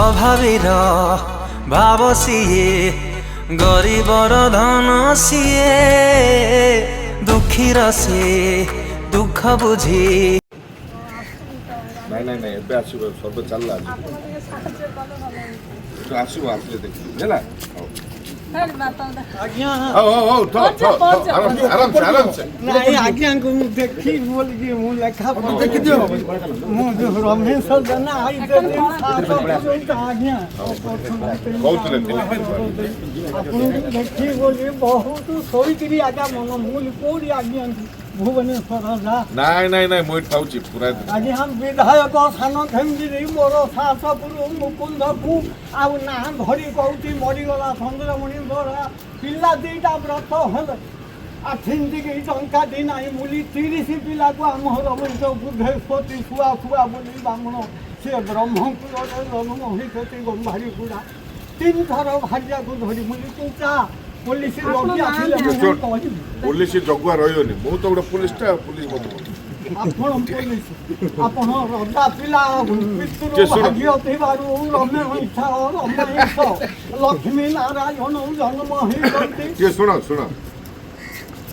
ଅଭାବୀର ଭାବ ସିଏ ଗରିବର ଧନ ସିଏ ଦୁଃଖୀର ସିଏ ଦୁଃଖ ବୁଝି ନାଇଁ ନାଇଁ ନାଇଁ ଏବେ ଆସିବ ସର୍ବେ ଚାଲିଲା ଆସିବ ଆସିଲେ ଦେଖିବି ହେଲା ଆଜ୍ଞା ଆରାମସେ ନାଇଁ ଆଜ୍ଞାଙ୍କୁ ମୁଁ ଦେଖି ବୋଲିକି ମୁଁ ଲେଖା ଦେଖିଦିଅ ମୁଁ ରମେଶ ଜେନା ଆଜ୍ଞା କହୁଥିଲେ ଆପଣଙ୍କୁ ଦେଖି ବୋଲି ବହୁତ ଶୋଇକିରି ଆଜ୍ଞା ମନ ମୁଁ କୋଉଠି ଆଜ୍ଞା ଭୁବନେଶ୍ୱର ଯା ନାଇଁ ନାଇଁ ନାଇଁ ମୁଁ ଏଠି ଥାଉଛି ପୁରା ଆଜ୍ଞା ବିଧାୟକ ସାନ ଖେମଗିରି ମୋର ଶାସପୁର ମୁକୁନ୍ଦକୁ ଆଉ ନା ଧରି କହୁଛି ମରିଗଲା ଚନ୍ଦ୍ରମଣି ଧରା ପିଲା ଦୁଇଟା ବ୍ରତ ହେଲେ ଆଠିକି ଟଙ୍କା ଦି ନାହିଁ ବୋଲି 30 ପିଲାକୁ ଆମ ରମେଶ ବୁଦ୍ଧେଶ୍ୱତୀ ଶୁଆ ଶୁଆ ବୋଲି ବ୍ରାହ୍ମଣ ସେ ବ୍ରହ୍ମପୁରରେ ଜନ୍ମ ହୋଇଛନ୍ତି ଗମ୍ଭାରୀ ଗୁଡ଼ା 3 ଥର ଭାର୍ଯ୍ୟାକୁ ଧରି ବୋଲି ତୁ ଚା ପୋଲିସ ରବି ଆସିଲେ କହିବି ପୋଲିସ ଜଗୁଆ ରହିବନି ମୁଁ ତ ଗୋଟେ ପୋଲିସଟା ପୋଲିସ ମତେ ଆପଣ ପୋଲିସ ଆପଣ ରଜା ପିଲା ପିତୃ ଭାଗ୍ୟ ଥିବାରୁ ରମେଶ ଲକ୍ଷ୍ମୀ ନାରାୟଣ ଜନ୍ମ ହେଇଛନ୍ତି ଟିକେ ଶୁଣ ଶୁଣ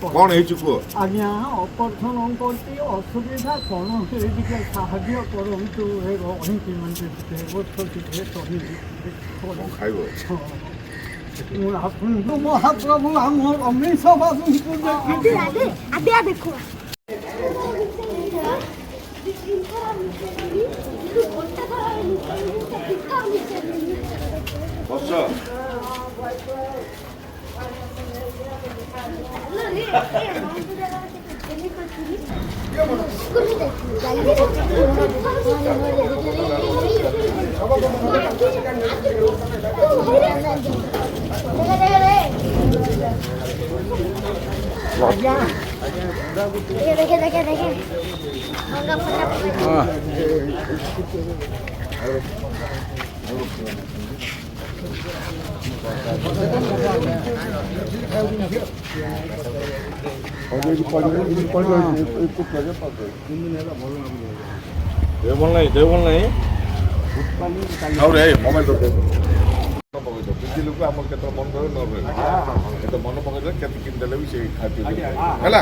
କ'ଣ ହେଇଛି କୁହ ଆଜ୍ଞା ଅପର୍ଥନ କରୁଛି ଅସୁବିଧା କ'ଣ ସେ ଟିକେ ସାହାଯ୍ୟ କରନ୍ତୁ ଏ ରହିଛି ମାନେ ଟିକେ ଖାଇବ ଆପଣଙ୍କୁ ମହାପ୍ରଭୁ ଆମ ରମେଶ ବାବୁଙ୍କୁ ଦେଖି ବସ ଦେବ ନାହିଁ ଆଉ ରେ ମୋବାଇଲ ବୁଝିଲୁ ଆମର କେତେବେଳେ ମନ ରହେ ନ ରହେ କେତେ ମନ ପକେଇଦେଲେ କେତେ କିଣି ଦେଲେ ବି ସେଇ ଖାଦ୍ୟ ହେଲା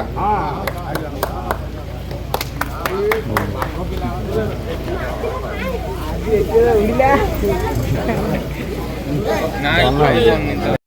ନାଇଁ